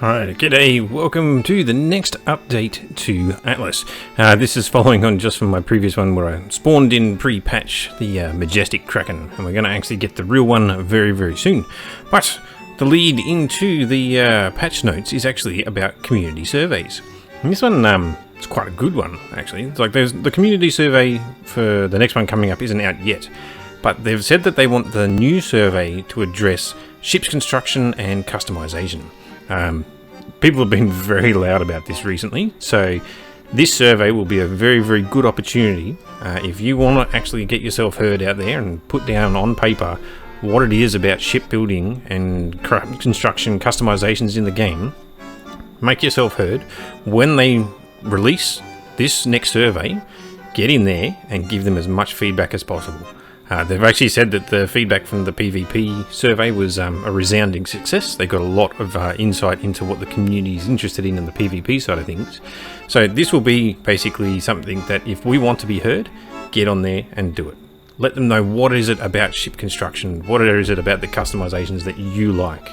Alright, g'day, welcome to the next update to Atlas. This is following on just from my previous one where I spawned in pre-patch the Majestic Kraken, and we're going to actually get the real one very, very soon. But the lead into the patch notes is actually about community surveys. And this one is quite a good one, actually. It's like there's the community survey for the next one coming up isn't out yet, but they've said that they want the new survey to address ship's construction and customization. People have been very loud about this recently, so this survey will be a very, very good opportunity if you want to actually get yourself heard out there and put down on paper what it is about shipbuilding and construction customizations in the game. Make yourself heard. When they release this next survey, get in there and give them as much feedback as possible. They've actually said that the feedback from the PvP survey was a resounding success. They got a lot of insight into what the community is interested in the PvP side of things. So this will be basically something that if we want to be heard, get on there and do it. Let them know what is it about ship construction, what is it about the customizations that you like.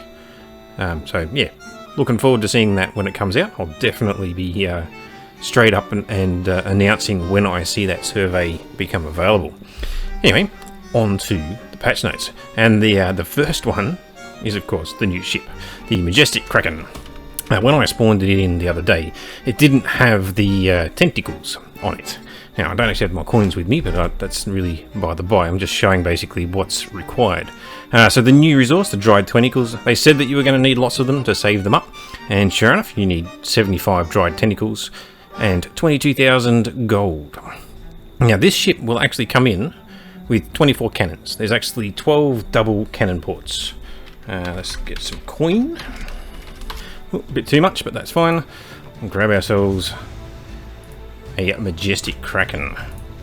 So yeah, looking forward to seeing that when it comes out. I'll definitely be straight up and announcing when I see that survey become available. Anyway, on to the patch notes, and the first one is of course the new ship, the Majestic Kraken. When I spawned it in the other day, it didn't have the tentacles on it. Now I don't actually have my coins with me, but that's really by the by. I'm just showing basically what's required. So the new resource, the dried tentacles, they said that you were going to need lots of them to save them up, and sure enough, you need 75 dried tentacles and 22,000 gold. Now this ship will actually come in with 24 cannons. There's actually 12 double cannon ports. Let's get some coin. Ooh, a bit too much, but that's fine. We'll grab ourselves a Majestic Kraken.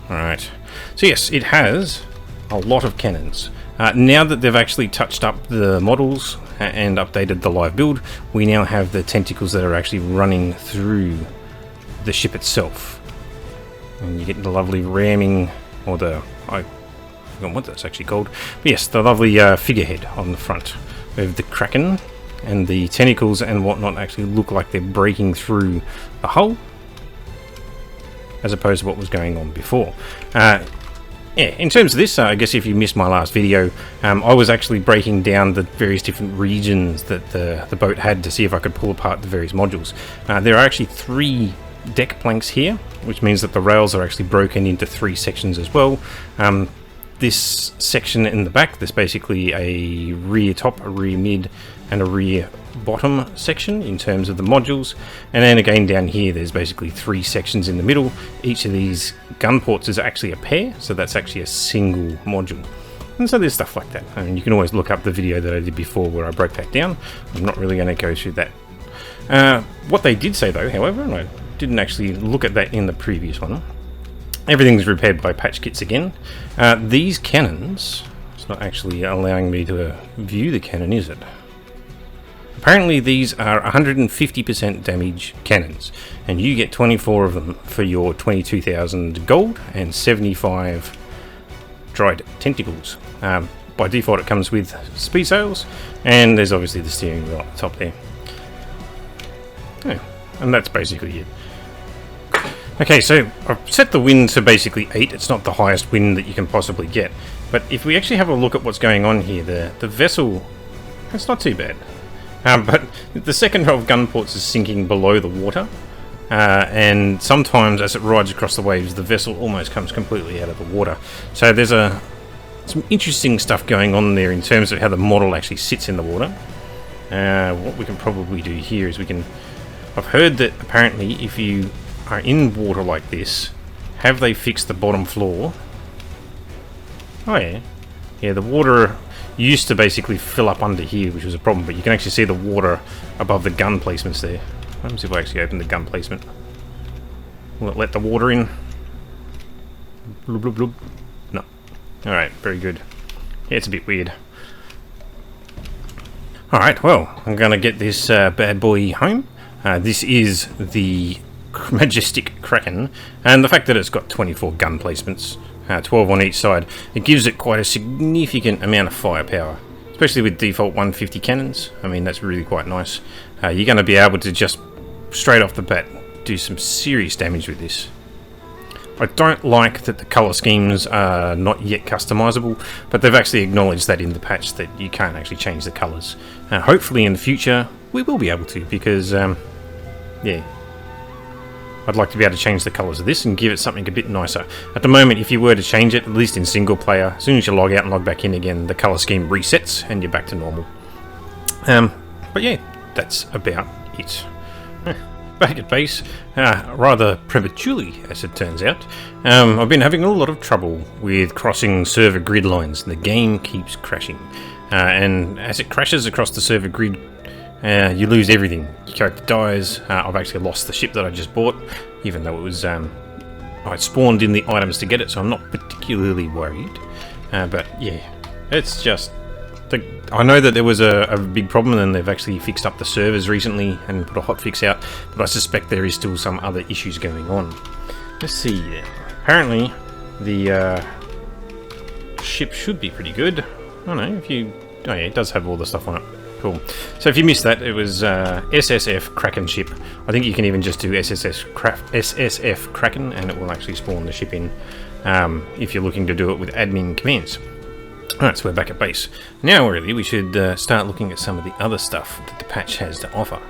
Alright. So yes, it has a lot of cannons. Now that they've actually touched up the models and updated the live build, we now have the tentacles that are actually running through the ship itself. And you get the lovely ramming, or the... I forgot what that's actually called. But yes, the lovely figurehead on the front of the Kraken, and the tentacles and whatnot actually look like they're breaking through the hull, as opposed to what was going on before. Yeah, in terms of this, I guess if you missed my last video, I was actually breaking down the various different regions that the boat had to see if I could pull apart the various modules. There are actually 3 deck planks here, which means that the rails are actually broken into 3 sections as well. This section in the back, there's basically a rear top, a rear mid, and a rear bottom section in terms of the modules. And then again down here, there's basically 3 sections in the middle. Each of these gun ports is actually a pair, so that's actually a single module. And so there's stuff like that. I mean, you can always look up the video that I did before where I broke that down. I'm not really going to go through that. What they did say though, however, and I didn't actually look at that in the previous one, everything's repaired by patch kits again. These cannons, it's not actually allowing me to view the cannon, is it? Apparently these are 150% damage cannons, and you get 24 of them for your 22,000 gold and 75 dried tentacles. By default it comes with speed sails, and there's obviously the steering wheel at the top there. Yeah, and that's basically it. Okay, so I've set the wind to basically 8. It's not the highest wind that you can possibly get. But if we actually have a look at what's going on here, the vessel, it's not too bad. But the second row of gun ports is sinking below the water. And sometimes as it rides across the waves, the vessel almost comes completely out of the water. So there's some interesting stuff going on there in terms of how the model actually sits in the water. What we can probably do here is I've heard that apparently if you are in water like this, have they fixed the bottom floor? Oh yeah. Yeah, the water used to basically fill up under here, which was a problem, but you can actually see the water above the gun placements there. Let me see if I actually open the gun placement. Will it let the water in? Blub, blub, blub. No. Alright, very good. Yeah, it's a bit weird. Alright, well, I'm gonna get this bad boy home. This is the Majestic Kraken, and the fact that it's got 24 gun placements, 12 on each side, it gives it quite a significant amount of firepower, especially with default 150 cannons. I mean, that's really quite nice. you're going to be able to just straight off the bat do some serious damage with this. I don't like that the colour schemes are not yet customizable, but they've actually acknowledged that in the patch that you can't actually change the colours. Hopefully in the future we will be able to, because yeah, I'd like to be able to change the colours of this and give it something a bit nicer. At the moment, if you were to change it, at least in single player, as soon as you log out and log back in again, the colour scheme resets and you're back to normal. But yeah, that's about it. Back at base, rather prematurely as it turns out, I've been having a lot of trouble with crossing server grid lines. The game keeps crashing, and as it crashes across the server grid, you lose everything. Your character dies. I've actually lost the ship that I just bought, even though it was I spawned in the items to get it, so I'm not particularly worried. But yeah, it's just... I know that there was a big problem, and they've actually fixed up the servers recently and put a hotfix out, but I suspect there is still some other issues going on. Let's see. Apparently, the ship should be pretty good. I don't know if you... Oh yeah, it does have all the stuff on it. Cool. So if you missed that, it was SSF Kraken ship. I think you can even just do SSF Kraken, and it will actually spawn the ship in if you're looking to do it with admin commands. Alright, so we're back at base. Now really we should start looking at some of the other stuff that the patch has to offer.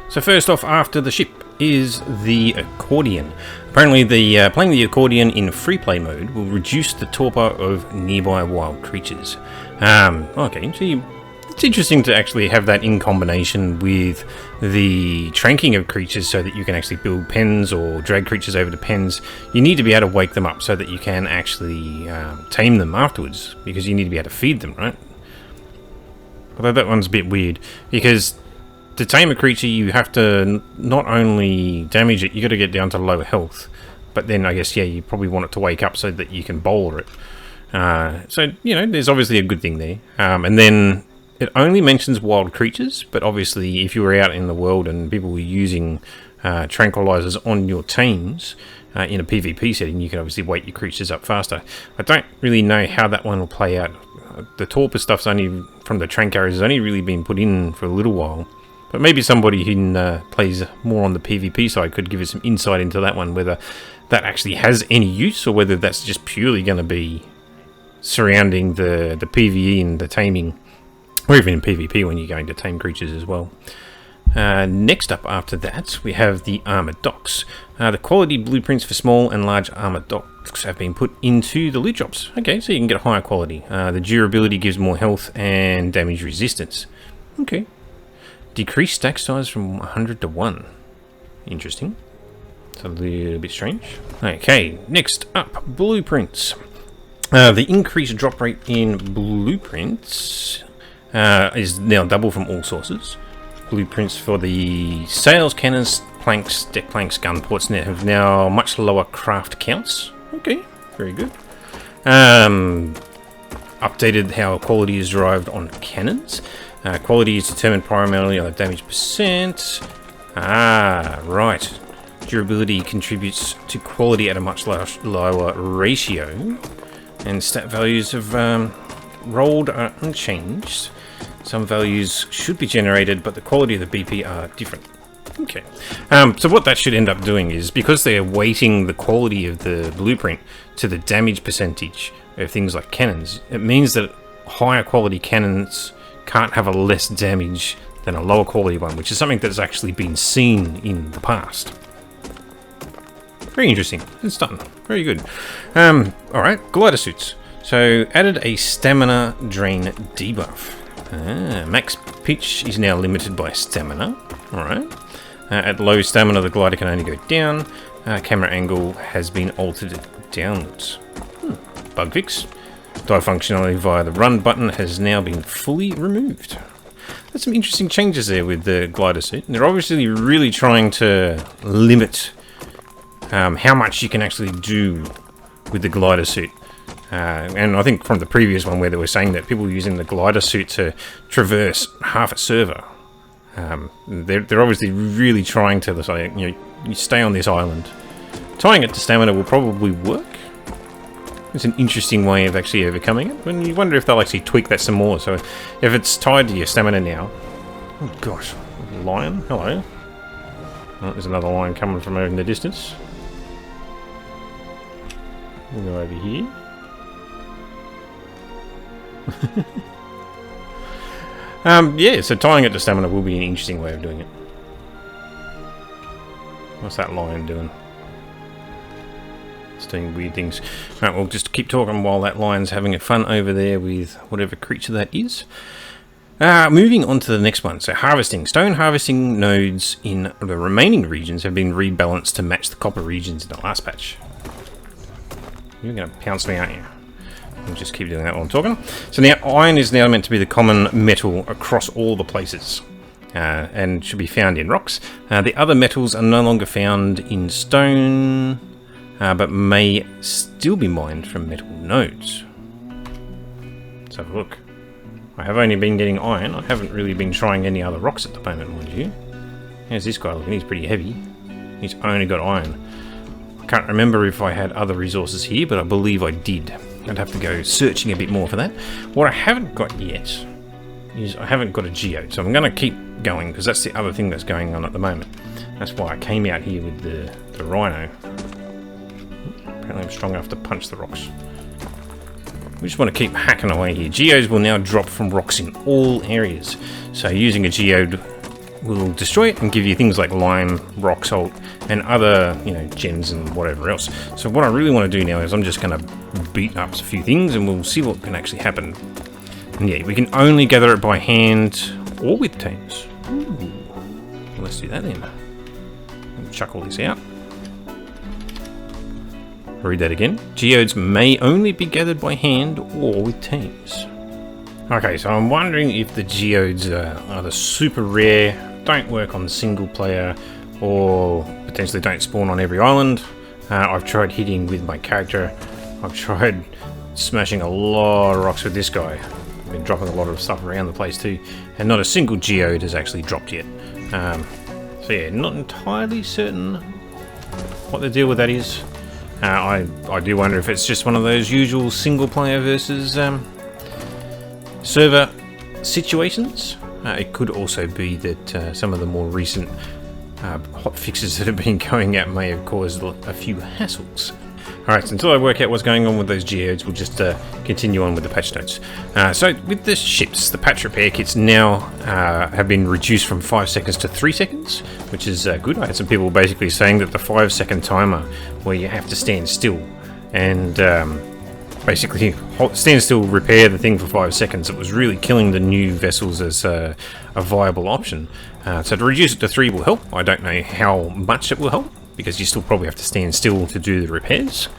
So first off, after the ship is the accordion. Apparently playing the accordion in free play mode will reduce the torpor of nearby wild creatures. Okay, so it's interesting to actually have that in combination with the tranking of creatures so that you can actually build pens or drag creatures over to pens. You need to be able to wake them up so that you can actually tame them afterwards, because you need to be able to feed them, right? Although that one's a bit weird, because to tame a creature you have to not only damage it, you got to get down to low health, but then I guess, yeah, you probably want it to wake up so that you can bowler it. So, you know, there's obviously a good thing there. And then it only mentions wild creatures, but obviously if you were out in the world and people were using tranquilizers on your teams in a PvP setting, you can obviously wake your creatures up faster. I don't really know how that one will play out. The torpor stuff's only from the trank arrows has only really been put in for a little while, but maybe somebody who plays more on the PvP side could give us some insight into that one, whether that actually has any use or whether that's just purely going to be surrounding the PvE and the taming. Or even in PvP when you're going to tame creatures as well. Next up after that, we have the armoured docks. The quality blueprints for small and large armoured docks have been put into the loot drops. Okay, so you can get a higher quality. The durability gives more health and damage resistance. Okay. Decrease stack size from 100 to 1. Interesting. It's a little bit strange. Okay, next up, blueprints. The increased drop rate in blueprints is now double from all sources. Blueprints for the sails, cannons, planks, deck planks, gun ports have now much lower craft counts. Okay, very good. Updated how quality is derived on cannons. Quality is determined primarily on the damage percent. Right. Durability contributes to quality at a much lower ratio. And stat values have rolled are unchanged. Some values should be generated, but the quality of the BP are different. Okay. So what that should end up doing is, because they're weighting the quality of the blueprint to the damage percentage of things like cannons, it means that higher quality cannons can't have a less damage than a lower quality one, which is something that's actually been seen in the past. Very interesting. It's done. Very good. Alright, glider suits. So, added a stamina drain debuff. Max pitch is now limited by stamina. Alright. At low stamina, the glider can only go down. Camera angle has been altered downwards. Bug fix. Dive functionality via the run button has now been fully removed. There's some interesting changes there with the glider suit. They're obviously really trying to limit how much you can actually do with the glider suit. And I think from the previous one where they were saying that people were using the glider suit to traverse half a server. They're obviously really trying to say, you know, you stay on this island. Tying it to stamina will probably work. It's an interesting way of actually overcoming it. And you wonder if they'll actually tweak that some more. So if it's tied to your stamina now... Oh gosh, Lion, hello. Oh, there's another lion coming from over in the distance. We'll go over here. Yeah, so tying it to stamina will be an interesting way of doing it. What's that lion doing? It's doing weird things. Right, we'll just keep talking while that lion's having a fun over there with whatever creature that is. Moving on to the next one. So harvesting. Stone harvesting nodes in the remaining regions have been rebalanced to match the copper regions in the last patch. You're going to pounce me, aren't you? We'll just keep doing that while I'm talking. So now iron is now meant to be the common metal across all the places. And should be found in rocks. The other metals are no longer found in stone, but may still be mined from metal nodes. Let's have a look. I have only been getting iron. I haven't really been trying any other rocks at the moment, mind you. How's this guy looking? He's pretty heavy. He's only got iron. I can't remember if I had other resources here, but I believe I did. I'd have to go searching a bit more for that. What I haven't got yet is I haven't got a geode, so I'm going to keep going because that's the other thing that's going on at the moment. That's why I came out here with the rhino. Apparently I'm strong enough to punch the rocks. We just want to keep hacking away here. Geodes will now drop from rocks in all areas. So using a geode will destroy it and give you things like lime, rock salt, and other, gems and whatever else. So what I really want to do now is I'm just going to beat up a few things and we'll see what can actually happen. And yeah, we can only gather it by hand or with teams. Ooh. Let's do that then. We'll chuck all this out. Read that again. Geodes may only be gathered by hand or with teams. Okay, so I'm wondering if the geodes are either super rare, don't work on single player, or potentially don't spawn on every island. I've tried hitting with my character. I've tried smashing a lot of rocks with this guy. I've been dropping a lot of stuff around the place too, and not a single geode has actually dropped yet. So yeah, not entirely certain what the deal with that is. I do wonder if it's just one of those usual single player versus server situations. It could also be that some of the more recent hot fixes that have been going out may have caused a few hassles. Alright, so until I work out what's going on with those geodes, we'll just continue on with the patch notes. So with the ships, the patch repair kits now have been reduced from 5 seconds to 3 seconds, which is good. I had some people basically saying that the 5-second timer, where you have to stand still and basically stand still, repair the thing for 5 seconds, it was really killing the new vessels as a viable option. So to reduce it to 3 will help. I don't know how much it will help, because you still probably have to stand still to do the repairs.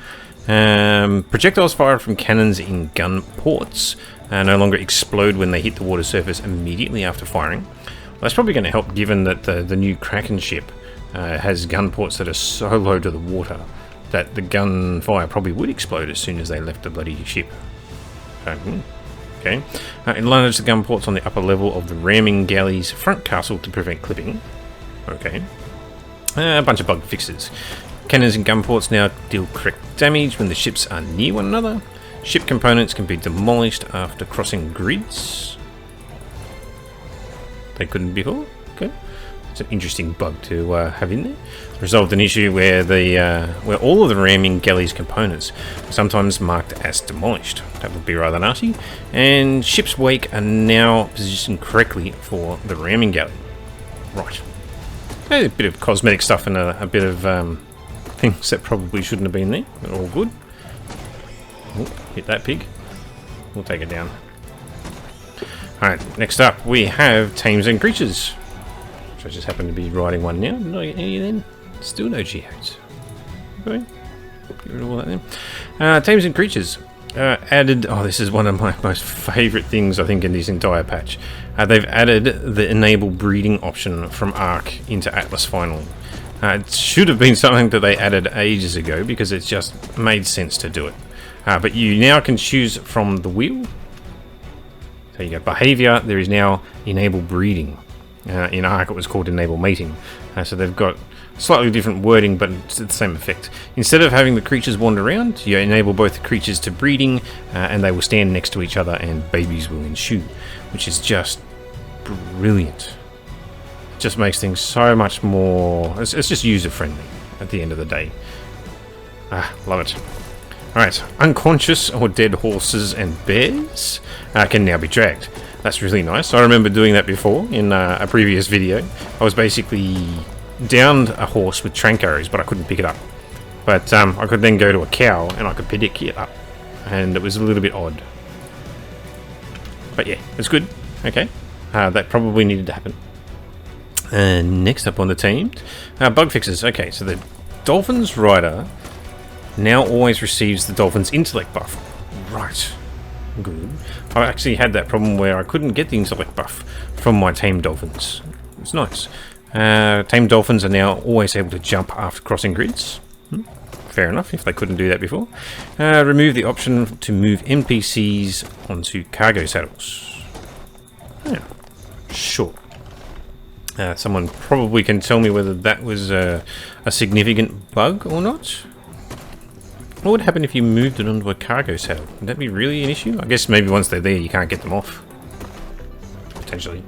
Projectiles fired from cannons in gun ports no longer explode when they hit the water surface immediately after firing. Well, that's probably going to help, given that the new Kraken ship has gun ports that are so low to the water that the gunfire probably would explode as soon as they left the bloody ship. Okay. Enlarge the gun ports on the upper level of the ramming galley's front castle to prevent clipping. Okay. A bunch of bug fixes. Cannons and gun ports now deal correct damage when the ships are near one another. Ship components can be demolished after crossing grids. They couldn't before. Okay. It's an interesting bug to have in there. Resolved an issue where where all of the ramming galley's components are sometimes marked as demolished. That would be rather nasty. And ship's wake are now positioned correctly for the ramming galley. Right. A bit of cosmetic stuff and a bit of things that probably shouldn't have been there. They're all good. Ooh, hit that pig. We'll take it down. Alright, next up we have Tames and Creatures. Which I just happen to be riding one now. Did I get any then? Still no geodes. Okay. Get rid of all that then. Tames and Creatures. Added, this is one of my most favourite things I think in this entire patch. They've added the enable breeding option from Ark into Atlas finally. It should have been something that they added ages ago because it's just made sense to do it. But you now can choose from the wheel. So you go behaviour, there is now enable breeding. In Ark it was called enable mating. So they've got slightly different wording, but it's the same effect. Instead of having the creatures wander around, you enable both the creatures to breeding, and they will stand next to each other and babies will ensue, which is just brilliant. just makes things so much more... It's just user-friendly at the end of the day. Love it. Alright, unconscious or dead horses and bears can now be dragged. That's really nice. I remember doing that before in a previous video. I was basically downed a horse with trank arrows, but I couldn't pick it up. But I could then go to a cow and I could pick it up. And it was a little bit odd. But yeah, it's good. Okay. That probably needed to happen. And next up on the team, bug fixes. Okay, so the Dolphin's Rider now always receives the Dolphin's intellect buff. Right. Good. I actually had that problem where I couldn't get the intellect buff from my tame Dolphins. It's nice. Tame Dolphins are now always able to jump after crossing grids. Fair enough, if they couldn't do that before. Remove the option to move NPCs onto cargo saddles. Yeah. Sure. Someone probably can tell me whether that was a significant bug or not. What would happen if you moved it onto a cargo saddle? Would that be really an issue? I guess maybe once they're there you can't get them off. Potentially.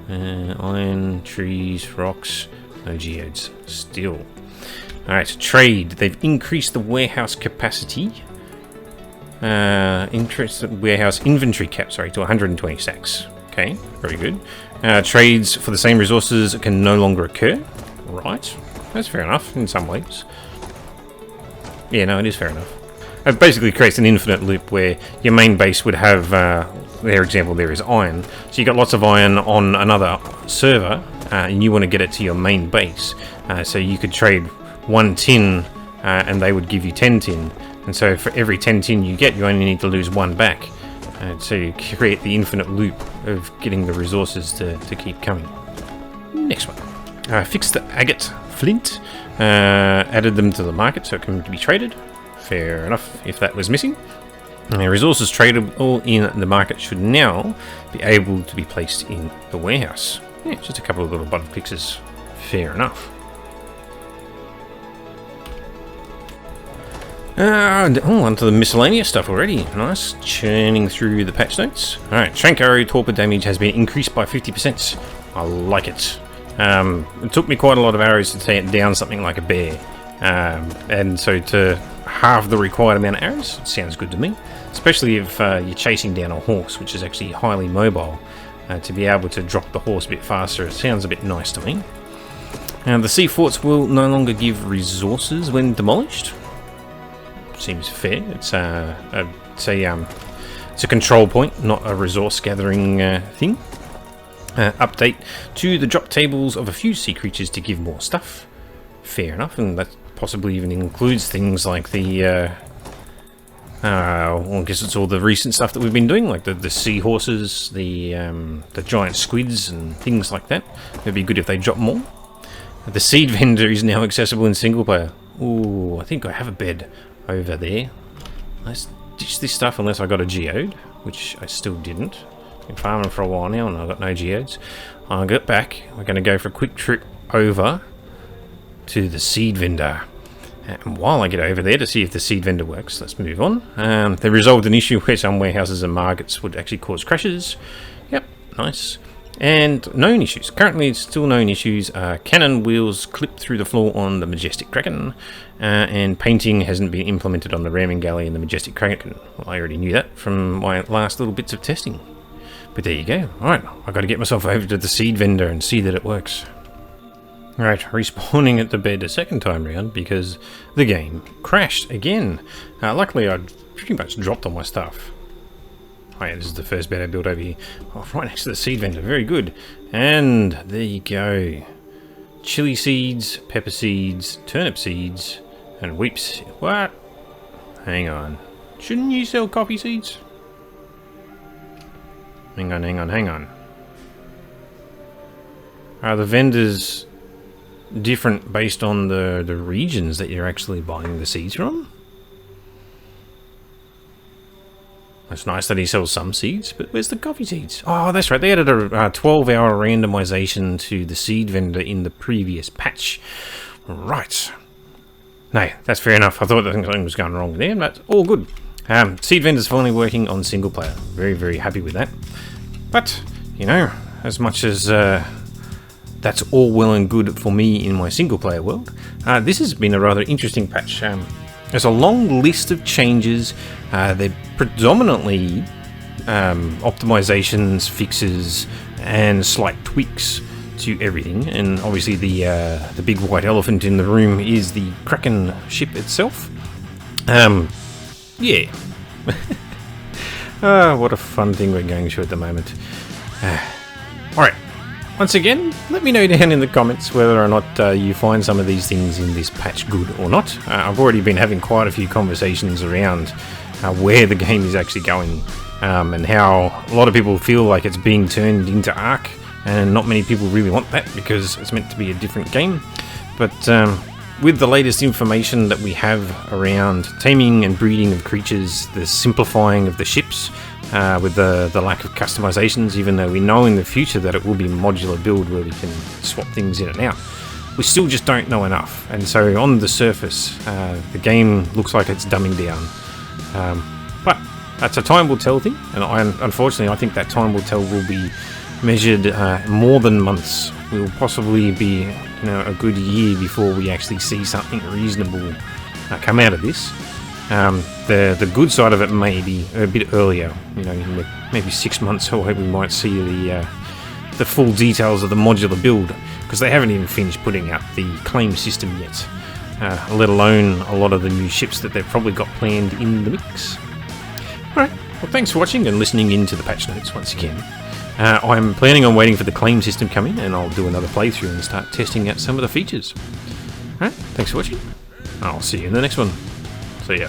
Iron, trees, rocks, no geodes. Still. Alright, trade. They've increased the warehouse capacity. Increased the warehouse inventory cap, to 120 stacks. Okay, very good. Trades for the same resources can no longer occur. Right. That's fair enough in some ways. Yeah, no, it is fair enough. It basically creates an infinite loop where your main base would have, their example there is iron. So you got lots of iron on another server, and you want to get it to your main base. So you could trade 1 tin, and they would give you 10 tin. And so for every 10 tin you get, you only need to lose 1 back. So you create the infinite loop of getting the resources to keep coming. Next one. Fix the agate flint. Added them to the market so it can be traded. Fair enough if that was missing. Resources tradable in the market should now be able to be placed in the warehouse. Yeah, just a couple of little bug fixes. Fair enough. Onto the miscellaneous stuff already. Nice. Churning through the patch notes. Alright, Trank Arrow torpor damage has been increased by 50%. I like it. It took me quite a lot of arrows to take down something like a bear. And so to halve the required amount of arrows, it sounds good to me. Especially if you're chasing down a horse, which is actually highly mobile. To be able to drop the horse a bit faster, it sounds a bit nice to me. The sea forts will no longer give resources when demolished. Seems fair. It's a control point, not a resource gathering thing. Update to the drop tables of a few sea creatures to give more stuff. Fair enough, and that possibly even includes things like the well, I guess it's all the recent stuff that we've been doing, like the seahorses, the giant squids and things like that. It'd be good if they drop more. The seed vendor is now accessible in single player. Ooh, I think I have a bed over there. Let's ditch this stuff unless I got a geode, which I still didn't. Been farming for a while now and I've got no geodes. I'll get back. We're going to go for a quick trip over to the seed vendor. And while I get over there to see if the seed vendor works, let's move on. They resolved an issue where some warehouses and markets would actually cause crashes. Yep, nice. And known issues. Currently, it's still known issues. Cannon wheels clip through the floor on the Majestic Kraken, and painting hasn't been implemented on the ramming galley in the Majestic Kraken. Well, I already knew that from my last little bits of testing. But there you go. Alright, I've got to get myself over to the seed vendor and see that it works. Right, respawning at the bed a second time round because the game crashed again. Luckily, I'd pretty much dropped all my stuff. Oh yeah, this is the first bed I built over here. Oh, right next to the seed vendor. Very good. And there you go. Chili seeds, pepper seeds, turnip seeds, and wheat seeds. What? Hang on. Shouldn't you sell coffee seeds? Hang on. Are the vendors different based on the regions that you're actually buying the seeds from? It's nice that he sells some seeds, but where's the coffee seeds? Oh, that's right. They added a 12-hour randomization to the seed vendor in the previous patch. Right. No, that's fair enough. I thought something was going wrong there, but all good. Seed vendor's finally working on single player. Very, very happy with that. But, you know, as much as that's all well and good for me in my single player world. This has been a rather interesting patch. There's a long list of changes. They're predominantly optimizations, fixes, and slight tweaks to everything. And obviously the big white elephant in the room is the Kraken ship itself. Yeah. What a fun thing we're going through at the moment. Alright, once again, let me know down in the comments whether or not you find some of these things in this patch good or not. I've already been having quite a few conversations around where the game is actually going, and how a lot of people feel like it's being turned into Ark, and not many people really want that because it's meant to be a different game. But with the latest information that we have around taming and breeding of creatures, the simplifying of the ships, with the lack of customizations, even though we know in the future that it will be a modular build where we can swap things in and out, we still just don't know enough. And so on the surface, the game looks like it's dumbing down. But that's a time will tell thing, and unfortunately I think that time will tell will be measured more than months. We'll possibly be a good year before we actually see something reasonable come out of this. The good side of it may be a bit earlier, in maybe 6 months away we might see the full details of the modular build, because they haven't even finished putting out the claim system yet, let alone a lot of the new ships that they've probably got planned in the mix. Alright, well thanks for watching and listening in to the patch notes once again. I'm planning on waiting for the claim system to come in, and I'll do another playthrough and start testing out some of the features. Alright, thanks for watching. I'll see you in the next one. See ya.